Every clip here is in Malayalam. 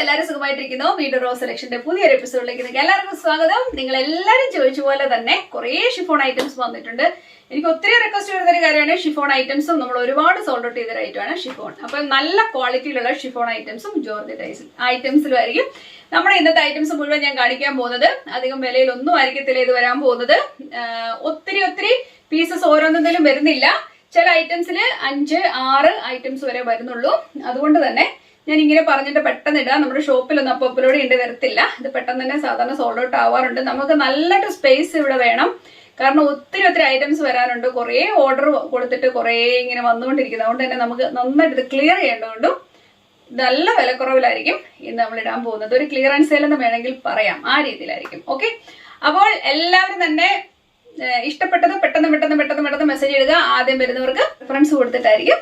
എല്ലാവരും സുഖമായിട്ടിരിക്കുന്നു. വീണ്ടും റോസ് സെലക്ഷന്റെ പുതിയൊരു എപ്പിസോഡിലേക്ക് നിങ്ങൾക്ക് എല്ലാവർക്കും സ്വാഗതം. നിങ്ങൾ എല്ലാവരും ചോദിച്ച പോലെ തന്നെ കുറേ ഷിഫോൺ ഐറ്റംസ് വന്നിട്ടുണ്ട്. എനിക്ക് ഒത്തിരി റിക്വസ്റ്റ് വരുന്ന ഒരു കാര്യമാണ് ഷിഫോൺ ഐറ്റംസും നമ്മൾ ഒരുപാട് സോൾഡ് ഔട്ട് ചെയ്ത ഐറ്റമാണ് ഷിഫോൺ. അപ്പൊ നല്ല ക്വാളിറ്റിയിലുള്ള ഷിഫോൺ ഐറ്റംസും ജോർജറ്റ് ഐറ്റംസിലും ആയിരിക്കും നമ്മുടെ ഇന്നത്തെ ഐറ്റംസ് മുഴുവൻ ഞാൻ കാണിക്കാൻ പോകുന്നത്. അധികം വിലയിലൊന്നും ആയിരിക്കത്തില്ല ഇത് വരാൻ പോകുന്നത്. ഒത്തിരി പീസസ് ഓരോന്നെങ്കിലും വരുന്നില്ല. ചില ഐറ്റംസിൽ 5-6 ഐറ്റംസ് വരെ വരുന്നുള്ളൂ. അതുകൊണ്ട് തന്നെ ഞാൻ ഇങ്ങനെ പറഞ്ഞിട്ട് പെട്ടെന്ന് ഇടുക. നമ്മുടെ ഷോപ്പിലൊന്നും അപ്പോൾ അപ്ലോഡ് ചെയ്യേണ്ടി വരത്തില്ല. ഇത് പെട്ടെന്ന് തന്നെ സാധാരണ സോൾഡ് ഔട്ട് ആവാറുണ്ട്. നമുക്ക് നല്ലൊരു സ്പേസ് ഇവിടെ വേണം. കാരണം ഒത്തിരി ഐറ്റംസ് വരാനുണ്ട്. കുറേ ഓർഡർ കൊടുത്തിട്ട് കുറേ ഇങ്ങനെ വന്നുകൊണ്ടിരിക്കുന്നത്. അതുകൊണ്ട് തന്നെ നമുക്ക് നന്നായിട്ട് ഇത് ക്ലിയർ ചെയ്യേണ്ടതുകൊണ്ടും നല്ല വിലക്കുറവിലായിരിക്കും ഇന്ന് നമ്മൾ ഇടാൻ പോകുന്നത്. ഒരു ക്ലിയറൻസ് സെയിൽ എന്ന് വേണമെങ്കിൽ പറയാം, ആ രീതിയിലായിരിക്കും. ഓക്കെ, അപ്പോൾ എല്ലാവരും തന്നെ ഇഷ്ടപ്പെട്ടത് പെട്ടെന്ന് മെസ്സേജ് ഇടുക. ആദ്യം വരുന്നവർക്ക് റെഫറൻസ് കൊടുത്തിട്ടായിരിക്കും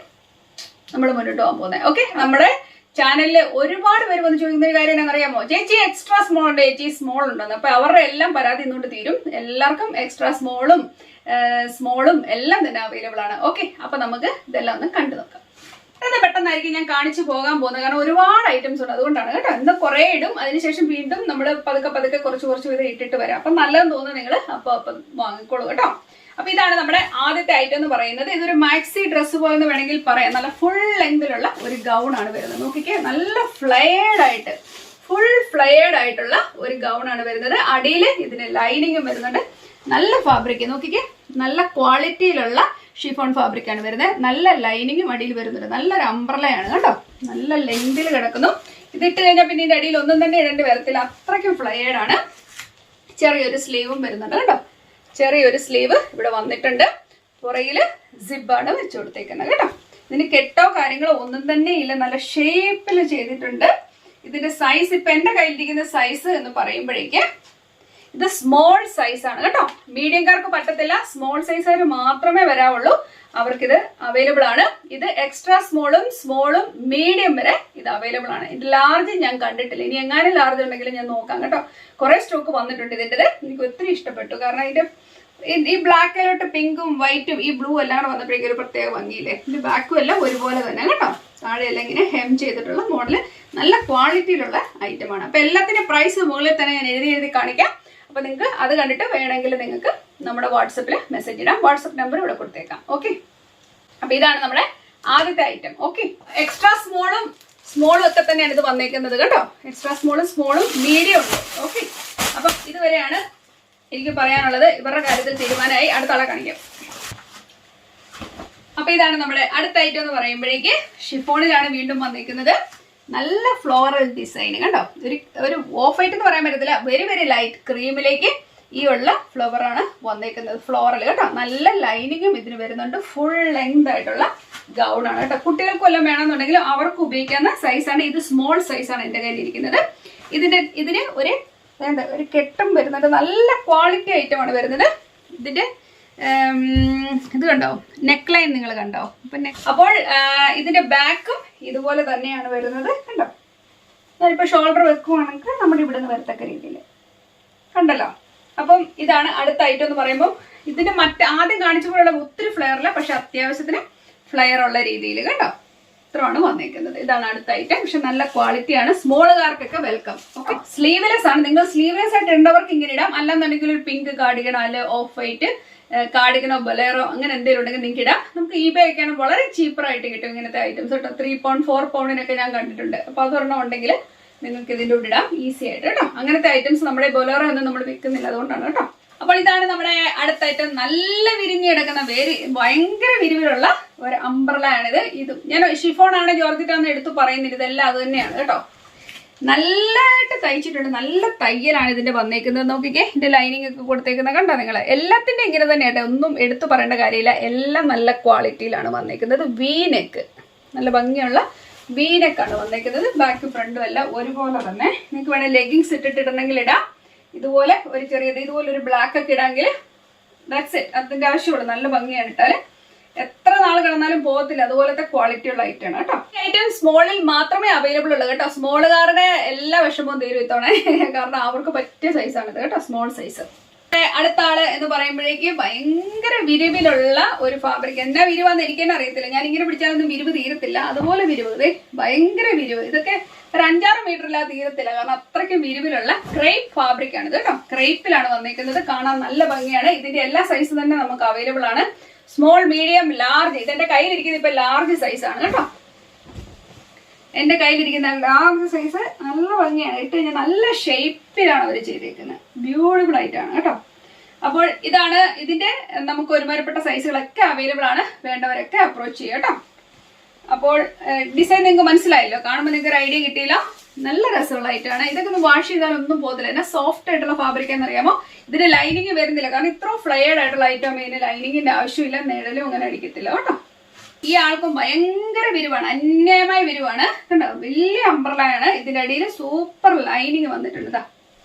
നമ്മൾ മുന്നോട്ട് പോകാൻ പോകുന്നത്. ഓക്കെ, നമ്മുടെ ചാനലിൽ ഒരുപാട് പേര് വന്ന് ചോദിക്കുന്ന ഒരു കാര്യം എന്താണെന്നറിയാമോ? ചേച്ചി എക്സ്ട്രാ സ്മോൾ ഉണ്ട്, ചേച്ചി സ്മോൾ ഉണ്ടെന്ന്. അപ്പൊ അവരുടെ എല്ലാം പരാതി ഇന്നുകൊണ്ട് തീരും. എല്ലാവർക്കും എക്സ്ട്രാ സ്മോളും എല്ലാം തന്നെ അവൈലബിൾ ആണ്. ഓക്കെ, അപ്പൊ നമുക്ക് ഇതെല്ലാം ഒന്ന് കണ്ടു നോക്കാം. ഇത് പെട്ടെന്നായിരിക്കും ഞാൻ കാണിച്ചു പോകാൻ പോകുന്നത്. കാരണം ഒരുപാട് ഐറ്റംസ് ഉണ്ട്, അതുകൊണ്ടാണ് കേട്ടോ. ഇന്ന് കുറെ ഇടും, അതിനുശേഷം വീണ്ടും നമ്മൾ പതുക്കെ കുറച്ച് വീതം ഇട്ടിട്ട് വരാം. അപ്പൊ നല്ലതെന്ന് തോന്നുന്നു നിങ്ങൾ അപ്പൊ വാങ്ങിക്കോളൂ കേട്ടോ. അപ്പൊ ഇതാണ് നമ്മുടെ ആദ്യത്തെ ഐറ്റം എന്ന് പറയുന്നത്. ഇതൊരു മാക്സി ഡ്രസ്സ് പോലെ വേണമെങ്കിൽ പറയാം. നല്ല ഫുൾ ലെങ്തിലുള്ള ഒരു ഗൗൺ ആണ് വരുന്നത്. നോക്കിക്കേ, നല്ല ഫുൾ ഫ്ലെയർഡ് ആയിട്ടുള്ള ഒരു ഗൗൺ ആണ് വരുന്നത്. അടിയിൽ ഇതിന് ലൈനിങ്ങും വരുന്നുണ്ട്. നല്ല ഫാബ്രിക് നോക്കിക്കേ, നല്ല ക്വാളിറ്റിയിലുള്ള ഷിഫോൺ ഫാബ്രിക് ആണ് വരുന്നത്. നല്ല ലൈനിങ്ങും അടിയിൽ വരുന്നുണ്ട്. നല്ലൊരു അംബ്രലയാണ് കേട്ടോ. നല്ല ലെങ്തിൽ കിടക്കുന്നു. ഇതിട്ട് കഴിഞ്ഞാൽ പിന്നെ ഇതിന്റെ അടിയിൽ ഒന്നും തന്നെ ഇടേണ്ടി വരത്തില്ല, അത്രയ്ക്കും ഫ്ലെയർഡ് ആണ്. ചെറിയൊരു സ്ലീവും വരുന്നുണ്ട് കേട്ടോ. ചെറിയൊരു സ്ലീവ് ഇവിടെ വന്നിട്ടുണ്ട്. പുറകില് സിബാണ് വെച്ചു കൊടുത്തേക്കുന്നത് കേട്ടോ. ഇതിന് കെട്ടോ കാര്യങ്ങളോ ഒന്നും തന്നെ ഇല്ല. നല്ല ഷേപ്പിൽ ചെയ്തിട്ടുണ്ട്. ഇതിന്റെ സൈസ് ഇപ്പൊ എന്റെ കയ്യിലിരിക്കുന്ന സൈസ് എന്ന് പറയുമ്പോഴേക്ക് ഇത് സ്മോൾ സൈസ് ആണ് കേട്ടോ. മീഡിയംകാർക്ക് പറ്റത്തില്ല, സ്മോൾ സൈസുകാർ മാത്രമേ വരാവുള്ളൂ. അവർക്കിത് അവൈലബിൾ ആണ്. ഇത് എക്സ്ട്രാ സ്മോളും മീഡിയം വരെ ഇത് അവൈലബിൾ ആണ്. ഇത് ലാർജ് ഞാൻ കണ്ടിട്ടില്ല. ഇനി എങ്ങാനും ലാർജ് ഉണ്ടെങ്കിൽ ഞാൻ നോക്കാം കേട്ടോ. കുറെ സ്റ്റോക്ക് വന്നിട്ടുണ്ട് ഇതിൻ്റെത്. എനിക്ക് ഒത്തിരി ഇഷ്ടപ്പെട്ടു. കാരണം ഇതിന്റെ ഈ ബ്ലാക്കിലോട്ട് പിങ്കും വൈറ്റും ഈ ബ്ലൂ എല്ലാം കൂടെ വന്നപ്പോഴേക്കും ഒരു പ്രത്യേക ഭംഗിയില്ലേ. ഇതിന്റെ ബാക്കും എല്ലാം ഒരുപോലെ തന്നെ കേട്ടോ. താഴെയെല്ലാം ഇങ്ങനെ ഹെം ചെയ്തിട്ടുള്ള മോഡല് നല്ല ക്വാളിറ്റിയിലുള്ള ഐറ്റമാണ്. അപ്പൊ എല്ലാത്തിന്റെ പ്രൈസ് മുകളിൽ തന്നെ ഞാൻ എഴുതി കാണിക്കാം. അപ്പൊ നിങ്ങൾക്ക് അത് കണ്ടിട്ട് വേണമെങ്കിൽ നിങ്ങൾക്ക് നമ്മുടെ വാട്സപ്പിൽ മെസ്സേജ് ഇടാം. വാട്സപ്പ് നമ്പർ ഇവിടെ കൊടുത്തേക്കാം. ഓക്കെ, അപ്പൊ ഇതാണ് നമ്മുടെ ആദ്യത്തെ ഐറ്റം. ഓക്കെ, എക്സ്ട്രാ സ്മോളും ഒക്കെ തന്നെയാണ് ഇത് വന്നേക്കുന്നത് കേട്ടോ. എക്സ്ട്രാ സ്മോളും മീഡിയം ഉണ്ട്. ഓക്കെ, അപ്പം ഇതുവരെയാണ് എനിക്ക് പറയാനുള്ളത്. ഇവരുടെ കാര്യത്തിൽ തീരുമാനമായി. അടുത്ത ആളെ കാണിക്കാം. അപ്പൊ ഇതാണ് നമ്മുടെ അടുത്ത ഐറ്റം എന്ന് പറയുമ്പോഴേക്ക് ഷിഫോണിലാണ് വീണ്ടും വന്നിരിക്കുന്നത്. നല്ല ഫ്ലോറൽ ഡിസൈൻ കണ്ടോ. ഒരു ഓഫ് വൈറ്റ് എന്ന് പറയാൻ പറ്റത്തില്ല, വെരി ലൈറ്റ് ക്രീമിലേക്ക് ഈ ഉള്ള ഫ്ലവർ ആണ് വന്നേക്കുന്നത്. ഫ്ലോറൽ കേട്ടോ. നല്ല ലൈനിങ്ങും ഇതിന് വരുന്നുണ്ട്. ഫുൾ ലെങ്ത് ആയിട്ടുള്ള ഗൗൺ ആണ് കേട്ടോ. കുട്ടികൾക്ക് വല്ലതും വേണമെന്നുണ്ടെങ്കിലും അവർക്ക് ഉപയോഗിക്കാവുന്ന സൈസാണ്. ഇത് സ്മോൾ സൈസാണ് എൻ്റെ കയ്യിൽ ഇരിക്കുന്നത്. ഇതിന് ഒരു കെട്ടും വരുന്നുണ്ട്. നല്ല ക്വാളിറ്റി ഐറ്റം ആണ് വരുന്നത്. ഇതിന്റെ ഇത് കണ്ടോ, നെക്ക് ലൈൻ നിങ്ങൾ കണ്ടോ. അപ്പോൾ ഇതിന്റെ ബാക്കും ഇതുപോലെ തന്നെയാണ് വരുന്നത് കണ്ടോ. ഞാനിപ്പോ ഷോൾഡർ വെക്കുവാണെങ്കിൽ നമ്മുടെ ഇവിടെ നിന്ന് വരത്തക്ക രീതിയിൽ കണ്ടല്ലോ. അപ്പം ഇതാണ് അടുത്ത ഐറ്റം എന്ന് പറയുമ്പോൾ ഇതിന്റെ ആദ്യം കാണിച്ചപ്പോഴുള്ള ഒത്തിരി ഫ്ലെയറില്ല, പക്ഷെ അത്യാവശ്യത്തിന് ഫ്ലെയർ ഉള്ള രീതിയിൽ കേട്ടോ. ഇത്രയാണ് വന്നേക്കുന്നത്. ഇതാണ് അടുത്ത ഐറ്റം. പക്ഷെ നല്ല ക്വാളിറ്റിയാണ്. സ്മോളുകാർക്കൊക്കെ വെൽക്കം. ഓക്കെ, സ്ലീവ്ലെസ് ആണ്. നിങ്ങൾ സ്ലീവ്ലെസ് ആയിട്ട് ഇടേണ്ടവർക്ക് ഇങ്ങനെ ഇടാം. അല്ലെന്നുണ്ടെങ്കിൽ ഒരു പിങ്ക് കാർഡിഗണോ അല്ലെ ഓഫ് വൈറ്റ് കാർഡിഗനോ ബൊലേറോ അങ്ങനെ എന്തെങ്കിലും ഉണ്ടെങ്കിൽ നിങ്ങൾക്ക് ഇടാം. നമുക്ക് eBay ഒക്കെയാണ് വളരെ ചീപ്പറായിട്ട് കിട്ടും ഇങ്ങനത്തെ ഐറ്റംസ് കേട്ടോ. 3 പൗണ്ട് 4 പൗണ്ടിനൊക്കെ ഞാൻ കണ്ടിട്ടുണ്ട്. അപ്പൊ അതൊരെണ്ണം ഉണ്ടെങ്കിൽ നിങ്ങൾക്ക് ഇതിൻ്റെ കൂടെ ഇടാം ഈസി ആയിട്ട് കേട്ടോ. അങ്ങനത്തെ ഐറ്റംസ് നമ്മുടെ ബൊലേറോ ഒന്നും നമ്മൾ വിൽക്കുന്നില്ല, അതുകൊണ്ടാണ് കേട്ടോ. അപ്പോൾ ഇതാണ് നമ്മുടെ അടുത്ത ഐറ്റം. നല്ല വിരിഞ്ഞ് കിടക്കുന്ന ഭയങ്കര വിരിവിലുള്ള ഒരു അംബ്രല ആണിത്. ഇത് ഞാൻ ഷിഫോൺ ആണ് ജോർജറ്റാന്ന് എടുത്തു പറയുന്നില്ല, ഇതെല്ലാം അത് തന്നെയാണ് കേട്ടോ. നല്ലതായിട്ട് തയ്ച്ചിട്ടുണ്ട്. നല്ല തയ്യലാണ് ഇതിന്റെ വന്നേക്കുന്നത്. നോക്കിക്കേ, ഇതിന്റെ ലൈനിങ് ഒക്കെ കൊടുത്തേക്കുന്നത് കണ്ടോ നിങ്ങൾ. എല്ലാത്തിന്റെ ഇങ്ങനെ തന്നെയാട്ടെ, ഒന്നും എടുത്തു പറയേണ്ട കാര്യമില്ല. എല്ലാം നല്ല ക്വാളിറ്റിയിലാണ് വന്നേക്കുന്നത്. വീനെക്ക് നല്ല ഭംഗിയുള്ള വീനെക്കാണ് വന്നേക്കുന്നത്. ബാക്കും ഫ്രണ്ടും എല്ലാം ഒരുപോലെ തന്നെ. നിങ്ങൾക്ക് വേണേൽ ലെഗിങ്സ് ഇട്ടിട്ടുണ്ടെങ്കിൽ ഇടാം. ഇതുപോലെ ഒരു ഇതുപോലെ ഒരു ബ്ലാക്ക് ഒക്കെ ഇടാമെങ്കിൽ ദാറ്റ്സ് ഇറ്റ്. അതിന്റെ ആവശ്യമുള്ളൂ. നല്ല ഭംഗിയാണ് ഇട്ടാല്. എത്ര നാൾ കിടന്നാലും പോകത്തില്ല. അതുപോലത്തെ ക്വാളിറ്റി ഉള്ള ഐറ്റം ആണ് കേട്ടോ. ഈ ഐറ്റം സ്മോളിൽ മാത്രമേ അവൈലബിൾ ഉള്ളൂ കേട്ടോ. സ്മോളുകാരുടെ എല്ലാ വിഷമവും തീരും ഇത്തവണ. കാരണം അവർക്ക് പറ്റിയ സൈസാണ് ഇത് കേട്ടോ, സ്മോൾ സൈസ്. അടുത്ത ആള് എന്ന് പറയുമ്പോഴേക്ക് ഭയങ്കര വിരിവിലുള്ള ഒരു ഫാബ്രിക്. എന്നാ വിരിവാന്ന് എനിക്ക് തന്നെ അറിയത്തില്ല. ഞാൻ ഇങ്ങനെ പിടിച്ചാലൊന്നും വിരിവ് തീരത്തില്ല. അതുപോലെ വിരിവ്, ഭയങ്കര വിരിവ്. ഇതൊക്കെ ഒരു 5-6 മീറ്ററില്ലാതെ തീരത്തില്ല, കാരണം അത്രയ്ക്കും വിരിവിലുള്ള ക്രേപ്പ് ഫാബ്രിക് ആണ് ഇത് കേട്ടോ. ക്രേപ്പിലാണ് വന്നിരിക്കുന്നത്, കാണാൻ നല്ല ഭംഗിയാണ്. ഇതിന്റെ എല്ലാ സൈസ് തന്നെ നമുക്ക് അവൈലബിൾ ആണ്, സ്മോൾ, മീഡിയം, ലാർജ്. ഇതെന്റെ കയ്യിലിരിക്കുന്നത് ഇപ്പൊ ലാർജ് സൈസ് ആണ് കേട്ടോ. എന്റെ കയ്യിലിരിക്കുന്ന ലാർജ് സൈസ് നല്ല ഭംഗിയാണ്, ഇട്ട് കഴിഞ്ഞാൽ നല്ല ഷേപ്പിലാണ് അവർ ചെയ്തേക്കുന്നത്, ബ്യൂട്ടിഫുൾ ആയിട്ടാണ് കേട്ടോ. അപ്പോൾ ഇതാണ് ഇതിന്റെ നമുക്ക് ഒരുമാതിരിപ്പെട്ട സൈസുകളൊക്കെ അവൈലബിൾ ആണ്, വേണ്ടവരൊക്കെ അപ്രോച്ച് ചെയ്യുക കേട്ടോ. അപ്പോൾ ഡിസൈൻ നിങ്ങൾക്ക് മനസ്സിലായല്ലോ, കാണുമ്പോൾ നിങ്ങൾക്ക് ഒരു ഐഡിയ കിട്ടിയില്ല. നല്ല രസമുള്ളതായിട്ടാണ്. ഇതൊക്കെ ഒന്ന് വാഷ് ചെയ്താലൊന്നും പോകത്തില്ല, എന്നാ സോഫ്റ്റ് ആയിട്ടുള്ള ഫാബ്രിക് എന്നറിയാമോ. ഇതിന് ലൈനിങ് വരുന്നില്ല, കാരണം ഇത്ര ഫ്ലെയർഡ് ആയിട്ടുള്ള ഐറ്റം ഇതിന് ലൈനിങ്ങിന്റെ ആവശ്യമില്ല, നിഴലും അങ്ങനെ അടിക്കത്തില്ല കേട്ടോ. ഈ ആൾക്കും ഭയങ്കര വിരിവാണ്, അന്യായമായ വിരിവാണ് കണ്ടോ, വലിയ അംബ്രലയാണ്. ഇതിന്റെ അടിയിൽ സൂപ്പർ ലൈനിങ് വന്നിട്ടുണ്ട്. ഇതാ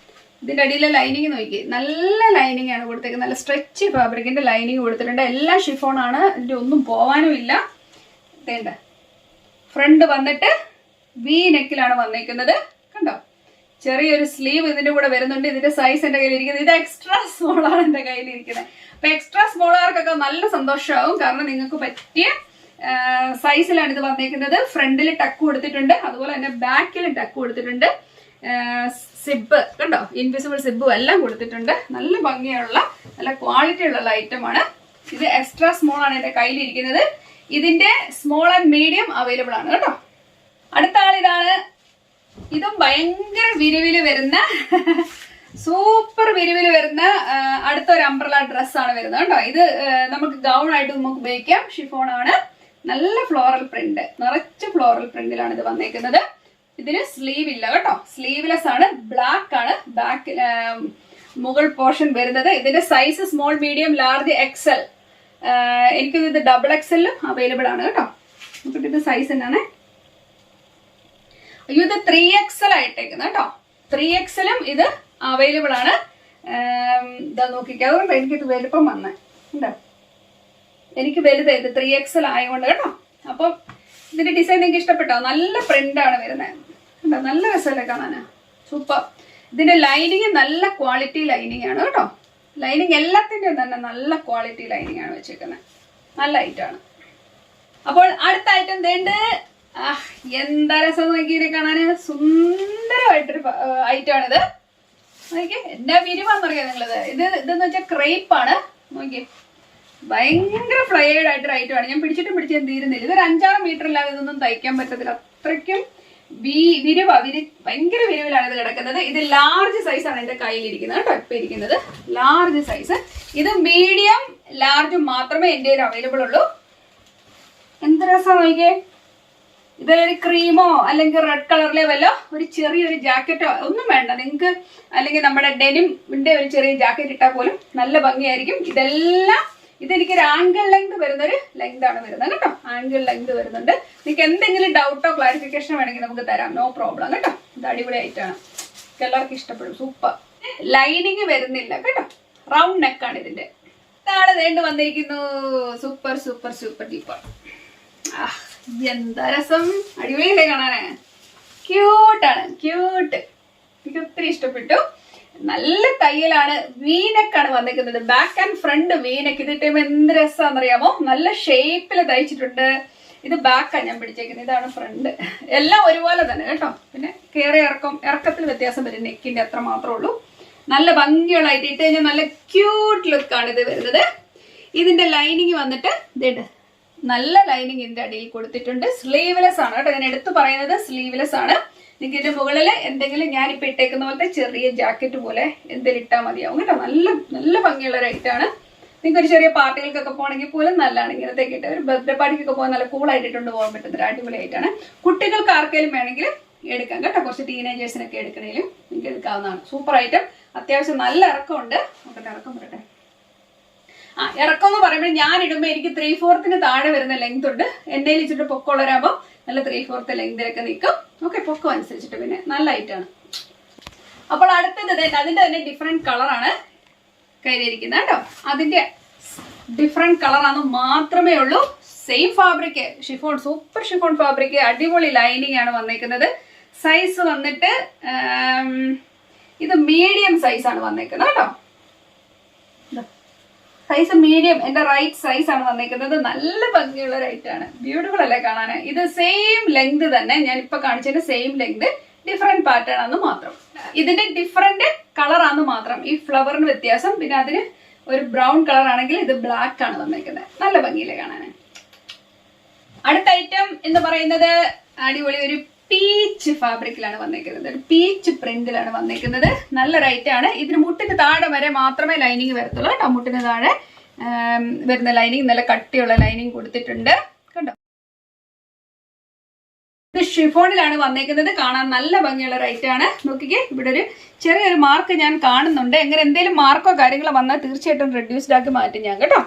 ഇതിന്റെ അടിയിലെ ലൈനിങ് നോക്കി, നല്ല ലൈനിങ് ആണ് കൊടുത്തേക്കുന്നത്, നല്ല സ്ട്രെച്ച് ഫാബ്രിക്കിന്റെ ലൈനിങ് കൊടുത്തിട്ടുണ്ട്. എല്ലാം ഷിഫോൺ ആണ്, ഇതിന്റെ ഒന്നും പോവാനും ഇല്ല. വേണ്ട ഫ്രണ്ട് വന്നിട്ട് വി നെക്കിലാണ് വന്നേക്കുന്നത് കണ്ടോ. ചെറിയൊരു സ്ലീവ് ഇതിന്റെ കൂടെ വരുന്നുണ്ട്. ഇതിന്റെ സൈസ് എന്റെ കയ്യിലിരിക്കുന്നത് ഇത് എക്സ്ട്രാ സ്മോൾ ആണ് എന്റെ കയ്യിലിരിക്കുന്നത്. അപ്പൊ എക്സ്ട്രാ സ്മോളുകാർക്കൊക്കെ നല്ല സന്തോഷമാവും, കാരണം നിങ്ങൾക്ക് പറ്റിയ സൈസിലാണ് ഇത് വന്നേക്കുന്നത്. ഫ്രണ്ടിൽ ടക്ക് കൊടുത്തിട്ടുണ്ട്, അതുപോലെ തന്നെ ബാക്കിൽ ടക്ക് കൊടുത്തിട്ടുണ്ട്. സിബ് കണ്ടോ, ഇൻവിസിബിൾ സിബും എല്ലാം കൊടുത്തിട്ടുണ്ട്. നല്ല ഭംഗിയുള്ള നല്ല ക്വാളിറ്റി ഉള്ള ഐറ്റമാണ് ഇത്. എക്സ്ട്രാ സ്മോൾ ആണ് എന്റെ കയ്യിലിരിക്കുന്നത്. ഇതിന്റെ സ്മോൾ ആൻഡ് മീഡിയം അവൈലബിൾ ആണ് കേട്ടോ. അടുത്ത ആളിതാണ്. ഇതും ഭയങ്കര വിരിവില് വരുന്ന സൂപ്പർ വിരിവില് വരുന്ന അടുത്തൊരു അംബ്രല ഡ്രസ്സാണ് വരുന്നത് കേട്ടോ. ഇത് നമുക്ക് ഗൗൺ ആയിട്ട് നമുക്ക് ഉപയോഗിക്കാം. ഷിഫോൺ ആണ്, നല്ല ഫ്ലോറൽ പ്രിന്റ്, നിറച്ച് ഫ്ലോറൽ പ്രിന്റിലാണ് ഇത് വന്നേക്കുന്നത്. ഇതിന് സ്ലീവ് ഇല്ല കേട്ടോ, സ്ലീവ്ലെസ് ആണ്, ബ്ലാക്ക് ആണ് ബാക്ക് മുകൾ പോർഷൻ വരുന്നത്. ഇതിന്റെ size small, medium, large, XL. എനിക്കിത് ഡബിൾ എക്സലും അവൈലബിൾ ആണ് കേട്ടോ. നോക്കിട്ട് ഇത് സൈസ് എന്നാണ്. അയ്യോ, ഇത് 3XL ആയിട്ടേക്കുന്നത് കേട്ടോ. 3XLും ഇത് അവൈലബിൾ ആണ്. ഇതാ നോക്കിക്കുക, അതുകൊണ്ട് എനിക്കിത് വലുപ്പം വന്നേ ഉണ്ടോ, എനിക്ക് വലുത് ഇത് 3XL ആയതുകൊണ്ട് കേട്ടോ. അപ്പം ഇതിന്റെ ഡിസൈൻ നിങ്ങൾക്ക് ഇഷ്ടപ്പെട്ടോ? നല്ല പ്രിന്റ് ആണ് വരുന്നത്, നല്ല രസമല്ലേ കാണാനാ, സൂപ്പർ. ഇതിന്റെ ലൈനിങ് നല്ല ക്വാളിറ്റി ലൈനിങ് ആണ് കേട്ടോ. ലൈനിങ് എല്ലാത്തിന്റെയും തന്നെ നല്ല ക്വാളിറ്റി ലൈനിങ് ആണ് വെച്ചേക്കുന്നത്, നല്ല ഐറ്റാണ്. അപ്പോൾ അടുത്ത ഐറ്റം തേണ്ട്. എന്താ രസം നോക്കിയിട്ട് കാണാന്, സുന്ദരമായിട്ടൊരു ഐറ്റമാണിത്. നോക്കിയേ, എന്നാ വിരിവാന്നറിയാം നിങ്ങളത്. ഇതെന്ന് വെച്ചാൽ ക്രേപ്പ് ആണ്. നോക്കിയേ, ഭയങ്കര ഫ്ലയേഡ് ആയിട്ടൊരു ഐറ്റമാണ്. ഞാൻ പിടിച്ചിട്ടും തീരുന്നില്ല. ഇതൊരു 5-6 മീറ്റർ ഇല്ലാതെ ഇതൊന്നും തയ്ക്കാൻ പറ്റത്തില്ല, അത്രയ്ക്കും ഭയങ്കര വിരിവിലാണ് ഇത് കിടക്കുന്നത്. ഇത് ലാർജ് സൈസ് ആണ് എന്റെ കയ്യിലിരിക്കുന്നത് കേട്ടോ. ഇപ്പൊ ഇരിക്കുന്നത് ലാർജ് സൈസ്. ഇത് മീഡിയം ലാർജും മാത്രമേ എന്റെ കയ്യിൽ അവൈലബിൾ ഉള്ളൂ. എന്ത് രസം നോക്കിയേ. ഇതൊരു ക്രീമോ അല്ലെങ്കിൽ റെഡ് കളറിലെ വല്ലോ ഒരു ചെറിയൊരു ജാക്കറ്റോ ഒന്നും വേണ്ട നിങ്ങൾക്ക്, അല്ലെങ്കിൽ നമ്മുടെ ഡെനിമിന്റെ ഒരു ചെറിയ ജാക്കറ്റ് ഇട്ടാൽ പോലും നല്ല ഭംഗിയായിരിക്കും. ഇതെനിക്കൊരു ആംഗിൾ ലെങ്ത് വരുന്നൊരു ലെങ്ത് ആണ് വരുന്നത് കേട്ടോ. ആംഗിൾ ലെങ്ത് വരുന്നുണ്ട്. നിങ്ങൾക്ക് എന്തെങ്കിലും ഡൗട്ടോ ക്ലാരിഫിക്കേഷനോ വേണമെങ്കിൽ നമുക്ക് തരാം, നോ പ്രോബ്ലം കേട്ടോ. ഇത് അടിപൊളിയായിട്ടാണ്, എല്ലാവർക്കും ഇഷ്ടപ്പെടും, സൂപ്പർ. ലൈനിങ് വരുന്നില്ല കേട്ടോ, റൗണ്ട് നെക്കാണ് ഇതിന്റെ. ഇതാണ് വേണ്ടി വന്നിരിക്കുന്നു, സൂപ്പർ സൂപ്പർ സൂപ്പർ ഡീപ്പർ. എന്താ രസം, അടിപൊളിയല്ലേ കാണാന്, ക്യൂട്ടാണ്, ക്യൂട്ട്. എനിക്ക് ഒത്തിരി ഇഷ്ടപ്പെട്ടു. നല്ല തയ്യലാണ്, വീനെക്കാണ് വന്നിരിക്കുന്നത്, ബാക്ക് ആൻഡ് ഫ്രണ്ട് വീനെക്ക്. ഇതിട്ട് എന്ത് രസമാണെന്നറിയാമോ, നല്ല ഷേപ്പിൽ തയ്ച്ചിട്ടുണ്ട്. ഇത് ബാക്കാണ് ഞാൻ പിടിച്ചേക്കുന്നത്, ഇതാണ് ഫ്രണ്ട്. എല്ലാം ഒരുപോലെ തന്നെ കേട്ടോ. പിന്നെ കയറി ഇറക്കത്തിൽ വ്യത്യാസം വരും, നെക്കിന്റെ അത്ര മാത്രമേ ഉള്ളൂ. നല്ല ഭംഗിയുള്ളതായിട്ട് ഇട്ട് കഴിഞ്ഞാൽ നല്ല ക്യൂട്ട് ലുക്കാണ് ഇത് വരുന്നത്. ഇതിന്റെ ലൈനിങ് വന്നിട്ട് ഇതുണ്ട്, നല്ല ലൈനിങ് ഇതിന്റെ അടിയിൽ കൊടുത്തിട്ടുണ്ട്. സ്ലീവ്ലെസ് ആണ് കേട്ടോ, ഞാൻ എടുത്തു പറയുന്നത് സ്ലീവ്ലെസ് ആണ്. നിങ്ങൾക്ക് ഇതിന്റെ മുകളിൽ എന്തെങ്കിലും ഞാനിപ്പോൾ ഇട്ടേക്കുന്ന പോലത്തെ ചെറിയ ജാക്കറ്റ് പോലെ എന്തെങ്കിലും ഇട്ടാൽ മതിയാവും കേട്ടോ. നല്ല നല്ല ഭംഗിയുള്ള ഒരു ഐറ്റാണ്. നിങ്ങൾക്ക് ഒരു ചെറിയ പാർട്ടികൾക്കൊക്കെ പോകണമെങ്കിൽ പോലും നല്ലതാണ് ഇങ്ങനത്തേക്ക് ഇട്ട്. ഒരു ബർത്ത്ഡേ പാർട്ടിക്കൊക്കെ പോകാൻ നല്ല കൂളായിട്ട് ഇട്ടുകൊണ്ട് പോകാൻ പറ്റുന്ന ഒരു അടിപൊളി ആയിട്ടാണ്. കുട്ടികൾക്ക് ആർക്കെങ്കിലും വേണമെങ്കിൽ എടുക്കാം കേട്ടോ, കുറച്ച് ടീനേജേഴ്സിനൊക്കെ എടുക്കണേലും നിങ്ങൾക്ക് എടുക്കാവുന്നതാണ്. സൂപ്പർ ഐറ്റം, അത്യാവശ്യം നല്ല ഇറക്കമുണ്ട്. നോക്കട്ടെ, ഇറക്കം വരട്ടെ. ഇറക്കം എന്ന് പറയുമ്പോൾ ഞാൻ ഇടുമ്പോൾ എനിക്ക് 3/4 താഴെ വരുന്ന ലെങ്ത് ഉണ്ട്. എൻ്റെ ഇച്ചിട്ട് പൊക്കമുള്ളവരാകുമ്പോൾ നല്ല 3/4 ലെങ്തിലൊക്കെ നിൽക്കും. ഓക്കെ, പൊക്കം അനുസരിച്ചിട്ട് പിന്നെ നല്ല ഐറ്റാണ്. അപ്പോൾ അടുത്തത് അതിന്റെ തന്നെ ഡിഫറെന്റ് കളറാണ് കയ്യിലിരിക്കുന്നത് കേട്ടോ. അതിന്റെ ഡിഫറെന്റ് കളറാണ് മാത്രമേ ഉള്ളൂ. Same fabric, chiffon, super chiffon fabric, അടിപൊളി ലൈനിങ് ആണ് വന്നേക്കുന്നത്. സൈസ് വന്നിട്ട് ഇത് മീഡിയം സൈസ് ആണ് വന്നേക്കുന്നത് കേട്ടോ. സൈസ് മീഡിയം, എന്റെ റൈറ്റ് സൈസ് ആണ് വന്നിരിക്കുന്നത്. നല്ല ഭംഗിയുള്ള റൈറ്റാണ്, ബ്യൂട്ടിഫുൾ അല്ലേ കാണാൻ. ഇത് സെയിം ലെങ്ത് തന്നെ, ഞാൻ ഇപ്പൊ കാണിച്ചതിന്റെ സെയിം ലെങ്ത്, ഡിഫറെന്റ് പാറ്റേൺ ആണെന്ന് മാത്രം. ഇതിന്റെ ഡിഫറെന്റ് കളർ ആണെന്ന് മാത്രം, ഈ ഫ്ലവറിന് വ്യത്യാസം. പിന്നെ അതിന് ഒരു ബ്രൗൺ കളർ ആണെങ്കിൽ ഇത് ബ്ലാക്ക് ആണ് വന്നിരിക്കുന്നത്. നല്ല ഭംഗിയില്ലേ കാണാൻ. അടുത്ത ഐറ്റം എന്ന് പറയുന്നത് അടിപൊളി ഒരു പീച്ച് ഫാബ്രിക്കിലാണ് വന്നിരിക്കുന്നത്, ഒരു പീച്ച് പ്രിന്റിലാണ് വന്നിരിക്കുന്നത്. നല്ല റൈറ്റാണ്. ഇതിന് മുട്ടിന് താഴെ വരെ മാത്രമേ ലൈനിങ് വരത്തുള്ളൂ കേട്ടോ. മുട്ടിന് താഴെ വരുന്ന ലൈനിങ് നല്ല കട്ടിയുള്ള ലൈനിങ് കൊടുത്തിട്ടുണ്ട് കണ്ടോ. ഇത് ഷിഫോണിലാണ് വന്നിരിക്കുന്നത്. കാണാൻ നല്ല ഭംഗിയുള്ള റൈറ്റാണ്. നോക്കിക്കേ, ഇവിടെ ഒരു ചെറിയൊരു മാർക്ക് ഞാൻ കാണുന്നുണ്ട്. എങ്ങനെ എന്തെങ്കിലും മാർക്കോ കാര്യങ്ങളോ വന്നാൽ തീർച്ചയായിട്ടും റെഡ്യൂസ്ഡ് ആക്കി മാറ്റും ഞാൻ കേട്ടോ.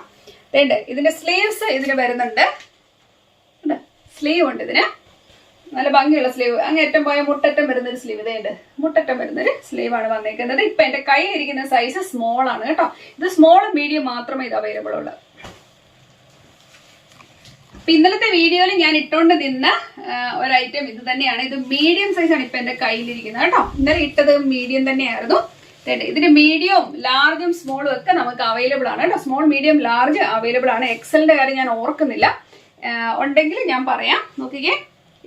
വേണ്ടേ, ഇതിന്റെ സ്ലീവ്സ് ഇതിന് വരുന്നുണ്ട്, സ്ലീവ് ഉണ്ട് ഇതിന്, നല്ല ഭംഗിയുള്ള സ്ലീവ്. അങ്ങേറ്റം പോയ മുട്ടറ്റം വരുന്നൊരു സ്ലീവ്, ഇതേണ്ട് മുട്ടറ്റം വരുന്നൊരു സ്ലീവാണ് വന്നിരിക്കുന്നത്. ഇപ്പൊ എന്റെ കയ്യിലിരിക്കുന്ന സൈസ് സ്മോൾ ആണ് കേട്ടോ. ഇത് സ്മോളും മീഡിയം മാത്രമേ ഇത് അവൈലബിൾ ഉള്ളൂ. അപ്പൊ ഇന്നലത്തെ വീഡിയോയിൽ ഞാൻ ഇട്ടുകൊണ്ട് നിന്ന ഒരു ഐറ്റം ഇത് തന്നെയാണ്. ഇത് മീഡിയം സൈസ് ആണ് ഇപ്പൊ എന്റെ കയ്യിലിരിക്കുന്നത് കേട്ടോ. ഇന്നലെ ഇട്ടത് മീഡിയം തന്നെയായിരുന്നു. ഇതിന് മീഡിയവും ലാർജും സ്മോളും ഒക്കെ നമുക്ക് അവൈലബിൾ ആണ് കേട്ടോ. സ്മോൾ, മീഡിയം, ലാർജ് അവൈലബിൾ ആണ്. എക്സലിന്റെ കാര്യം ഞാൻ ഓർക്കുന്നില്ല, ഉണ്ടെങ്കിൽ ഞാൻ പറയാം. നോക്കിക്കേ,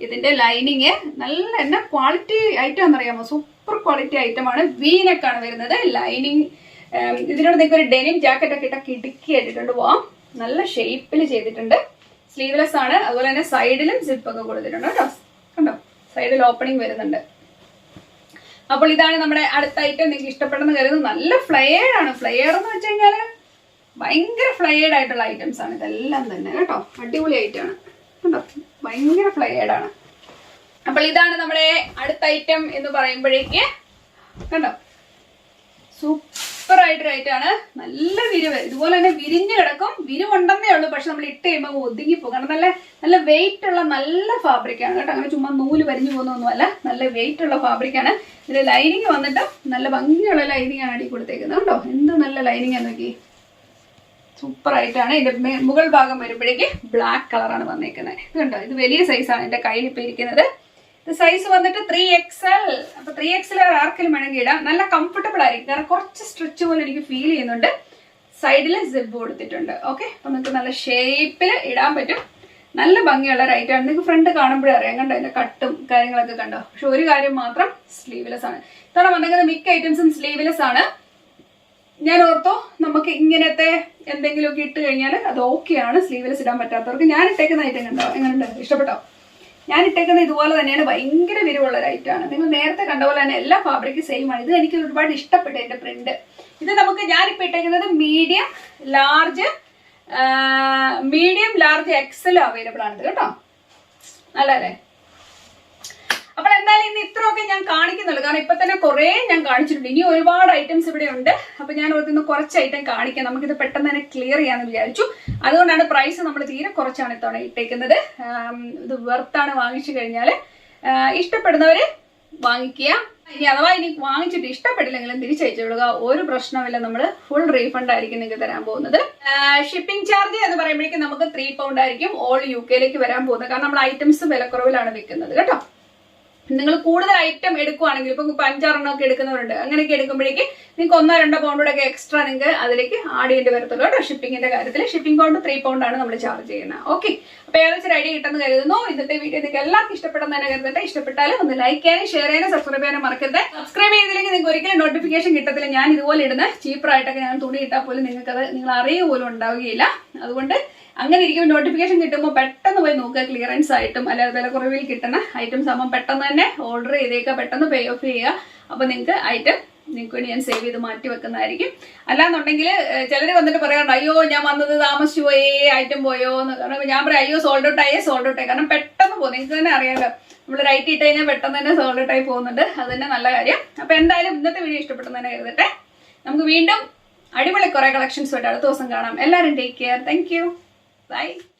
ഇതിന്റെ ലൈനിങ് നല്ല എന്നാ ക്വാളിറ്റി ഐറ്റം എന്നറിയാമോ, സൂപ്പർ ക്വാളിറ്റി ഐറ്റം ആണ്. വീനക്കാണ് വരുന്നത് ലൈനിങ്. ഇതിനോട് നിങ്ങൾക്ക് ഒരു ഡെനിം ജാക്കറ്റ് ഒക്കെ ഇട്ടൊക്കെ ഇടുക്കി ഇട്ടിട്ടുണ്ട് പോവാം. നല്ല ഷേപ്പിൽ ചെയ്തിട്ടുണ്ട്. സ്ലീവ്ലെസ് ആണ്. അതുപോലെ തന്നെ സൈഡിലും സിപ്പ് ഒക്കെ കൊടുത്തിട്ടുണ്ട് കേട്ടോ. കണ്ടോ, സൈഡിൽ ഓപ്പണിംഗ് വരുന്നുണ്ട്. അപ്പോൾ ഇതാണ് നമ്മുടെ അടുത്ത ഐറ്റം. നിങ്ങൾക്ക് ഇഷ്ടപ്പെടുന്ന കരുതുന്നു. നല്ല ഫ്ലെയർഡ് ആണ്. ഫ്ലെയർ എന്ന് വെച്ച് കഴിഞ്ഞാല് ഭയങ്കര ഫ്ലെയർഡ് ആയിട്ടുള്ള ഐറ്റംസ് ആണ് ഇതെല്ലാം തന്നെ കേട്ടോ. അടിപൊളി ഐറ്റം ആണ് കേട്ടോ, ഭയങ്കര ഫ്ലെയർഡ് ആണ്. അപ്പോൾ ഇതാണ് നമ്മുടെ അടുത്ത ഐറ്റം എന്ന് പറയുമ്പോഴേക്ക് കണ്ടോ, സൂപ്പർ ആയിട്ടൊരു ഐറ്റം ആണ്. നല്ല വിരിവ്, ഇതുപോലെ തന്നെ വിരിഞ്ഞു കിടക്കും. വിരിവുണ്ടെന്നേ ഉള്ളൂ, പക്ഷെ നമ്മൾ ഇട്ട് കഴിയുമ്പോൾ ഒതുങ്ങിപ്പോകും. കാരണം നല്ല നല്ല വെയിറ്റ് ഉള്ള നല്ല ഫാബ്രിക് ആണ് കേട്ടോ. അങ്ങനെ ചുമ്മാ നൂല് വരിഞ്ഞു പോകുന്നൊന്നുമല്ല, നല്ല വെയിറ്റ് ഉള്ള ഫാബ്രിക് ആണ്. ഇതിന്റെ ലൈനിങ് വന്നിട്ട് നല്ല ഭംഗിയുള്ള ലൈനിങ് ആണ് അടി കൊടുത്തേക്കുന്നത് കേട്ടോ. എന്ത് നല്ല ലൈനിങ് ആണ് നോക്കി, സൂപ്പർ ആയിട്ടാണ്. ഇതിന്റെ മുകൾ ഭാഗം വരുമ്പോഴേക്ക് ബ്ലാക്ക് കളറാണ് വന്നേക്കുന്നത്. ഇത് കണ്ടോ, ഇത് വലിയ സൈസാണ് എന്റെ കയ്യിൽ ഇപ്പൊ ഇരിക്കുന്നത്. ഇത് സൈസ് വന്നിട്ട് 3XL. അപ്പൊ 3XL ആർക്കെങ്കിലും വേണമെങ്കിൽ ഇടാം. നല്ല കംഫർട്ടബിൾ ആയിരിക്കും, കാരണം കുറച്ച് സ്ട്രെച്ച് പോലെ എനിക്ക് ഫീൽ ചെയ്യുന്നുണ്ട്. സൈഡിൽ സിബ് കൊടുത്തിട്ടുണ്ട്. ഓക്കെ, അപ്പൊ നിങ്ങൾക്ക് നല്ല ഷേപ്പിൽ ഇടാൻ പറ്റും. നല്ല ഭംഗിയുള്ള ഒരു ഐറ്റം ആണ്. നിങ്ങൾക്ക് ഫ്രണ്ട് കാണുമ്പോഴേ അറിയാം കണ്ടോ, അതിന്റെ കട്ടും കാര്യങ്ങളൊക്കെ കണ്ടോ. പക്ഷെ ഒരു കാര്യം മാത്രം, സ്ലീവ്ലെസ് ആണ്. ഇത്തവണ വന്നിരിക്കുന്ന മിക്ക ഐറ്റംസും സ്ലീവ്ലെസ് ആണ്. ഞാൻ ഓർത്തോ നമുക്ക് ഇങ്ങനത്തെ എന്തെങ്കിലുമൊക്കെ ഇട്ട് കഴിഞ്ഞാൽ അത് ഓക്കെയാണ്. സ്ലീവ്ലെസ് ഇടാൻ പറ്റാത്തവർക്ക്. ഞാൻ ഇട്ടേക്കുന്ന ഐറ്റം കണ്ടോ, എങ്ങനെയുണ്ട്, ഇഷ്ടപ്പെട്ടോ? ഞാൻ ഇട്ടേക്കുന്നത് ഇതുപോലെ തന്നെയാണ്, ഭയങ്കര വിരിവുള്ള ഒരു ഐറ്റമാണ്. നിങ്ങൾ നേരത്തെ കണ്ട പോലെ തന്നെ എല്ലാ ഫാബ്രിക്കും സെയിം ആണ്. ഇത് എനിക്ക് ഒരുപാട് ഇഷ്ടപ്പെട്ടു എന്റെ പ്രിന്റ്. ഇത് നമുക്ക് ഞാനിപ്പോൾ ഇട്ടേക്കുന്നത് മീഡിയം ലാർജ് എക്സൽ അവൈലബിൾ ആണ് കേട്ടോ. നല്ലല്ലേ? അപ്പോൾ എന്തായാലും ഇന്ന് ഇത്രയൊക്കെ ഞാൻ കാണിക്കുന്നുള്ളൂ, കാരണം ഇപ്പൊ തന്നെ കുറെ ഞാൻ കാണിച്ചിട്ടുണ്ട്. ഇനി ഒരുപാട് ഐറ്റംസ് ഇവിടെ ഉണ്ട്. അപ്പൊ ഞാൻ ഓർത്തുനിന്ന് കുറച്ച് ഐറ്റം കാണിക്കാം, നമുക്കിത് പെട്ടെന്ന് തന്നെ ക്ലിയർ ചെയ്യാന്ന് വിചാരിച്ചു. അതുകൊണ്ടാണ് പ്രൈസ് നമ്മൾ തീരെ കുറച്ചാണ് ഇത്തവണ ഇട്ടേക്കുന്നത്. ഇത് വെർത്താണ് വാങ്ങിച്ചു കഴിഞ്ഞാൽ. ഇഷ്ടപ്പെടുന്നവര് വാങ്ങിക്കുക. ഇനി അഥവാ ഇനി വാങ്ങിച്ചിട്ട് ഇഷ്ടപ്പെട്ടില്ലെങ്കിലും തിരിച്ചയച്ചുകൊള്ളുക, ഒരു പ്രശ്നമില്ല. നമ്മൾ ഫുൾ റീഫണ്ട് ആയിരിക്കും നിങ്ങൾക്ക് തരാൻ പോകുന്നത്. ഷിപ്പിംഗ് ചാർജ് എന്ന് പറയുമ്പോഴേക്കും നമുക്ക് 3 പൗണ്ട് ആയിരിക്കും ഓൾ UK വരാൻ പോകുന്നത്. കാരണം നമ്മൾ ഐറ്റംസ് വിലക്കുറവിലാണ് വെക്കുന്നത് കേട്ടോ. നിങ്ങൾ കൂടുതൽ ഐറ്റം എടുക്കുവാണെങ്കിൽ ഇപ്പൊ 5-6 എണ്ണം ഒക്കെ എടുക്കുന്നവരുണ്ട്. അങ്ങനെയൊക്കെ എടുക്കുമ്പോഴേക്ക് നിങ്ങൾക്ക് 1-2 പൗണ്ടോടെ ഒക്കെ എക്സ്ട്രാ നിങ്ങൾക്ക് അതിലേക്ക് ആഡ് ചെയ്യേണ്ടി വരത്തുള്ളൂ കേട്ടോ. ഷിപ്പിംഗിന്റെ കാര്യത്തിൽ ഷിപ്പിംഗ് പൗണ്ട് 3 പൗണ്ട് ആണ് നമ്മൾ ചാർജ് ചെയ്യുന്നത്. ഓക്കെ, അപ്പൊ ഏകദേശം ഒരു ഐഡിയ കിട്ടുമെന്ന് കരുതുന്നു. ഇന്നത്തെ വീഡിയോ നിങ്ങൾക്ക് എല്ലാവർക്കും ഇഷ്ടപ്പെടുന്ന തന്നെ കരുതട്ടെ. ഇഷ്ടപ്പെട്ടാൽ ഒന്ന് ലൈക്ക് ചെയ്യാനും ഷെയർ ചെയ്യാനും സബ്സ്ക്രൈബ് ചെയ്യാനും മറക്കരുത്. സബ്സ്ക്രൈബ് ചെയ്തില്ലെങ്കിൽ നിങ്ങൾക്ക് ഒരിക്കലും നോട്ടിഫിക്കേഷൻ കിട്ടത്തില്ല. ഞാൻ ഇതുപോലെ ഇടുന്ന ചീപ്പറായിട്ടൊക്കെ ഞാൻ തുണി ഇട്ടാൽ പോലും നിങ്ങൾക്കത് നിങ്ങൾ അറിയുക പോലും ഉണ്ടാവുകയില്ല. അതുകൊണ്ട് അങ്ങനെ ഇരിക്കുമ്പോൾ നോട്ടിഫിക്കേഷൻ കിട്ടുമ്പോൾ പെട്ടെന്ന് പോയി നോക്കുക. ക്ലിയറൻസ് ആയിട്ടും അല്ലാതെ വിലക്കുറവിൽ കിട്ടുന്ന ഐറ്റംസ് ആകുമ്പോൾ പെട്ടെന്ന് തന്നെ ഓർഡർ ചെയ്തേക്കുക, പെട്ടെന്ന് പേ ഓഫ് ചെയ്യുക. അപ്പൊ നിങ്ങൾക്ക് ഐറ്റം നിങ്ങൾക്ക് വേണ്ടി ഞാൻ സേവ് ചെയ്ത് മാറ്റി വെക്കുന്നതായിരിക്കും. അല്ലാന്നുണ്ടെങ്കിൽ ചിലർ വന്നിട്ട് പറയാറുണ്ട്, അയ്യോ ഞാൻ വന്നത് താമസിച്ചു പോയേ, ഐറ്റം പോയോ എന്ന്. കാരണം ഞാൻ പറയാം, അയ്യോ സോൾഡ് ഔട്ട് ആയേ. കാരണം പെട്ടെന്ന് പോകും. നിങ്ങൾക്ക് തന്നെ അറിയാമല്ലോ, നമ്മൾ റൈറ്റ് ഇട്ട് കഴിഞ്ഞാൽ പെട്ടെന്ന് തന്നെ സോൾഡ് ഔട്ട് ആയി പോകുന്നുണ്ട്. അത് തന്നെ നല്ല കാര്യം. അപ്പൊ എന്തായാലും ഇന്നത്തെ വീഡിയോ ഇഷ്ടപ്പെട്ടെന്ന് തന്നെ കരുതട്ടെ. നമുക്ക് വീണ്ടും അടിപൊളി കുറെ കളക്ഷൻസ് ആയിട്ട് അടുത്ത ദിവസം കാണാം. എല്ലാവരും take care. Thank you. Bye.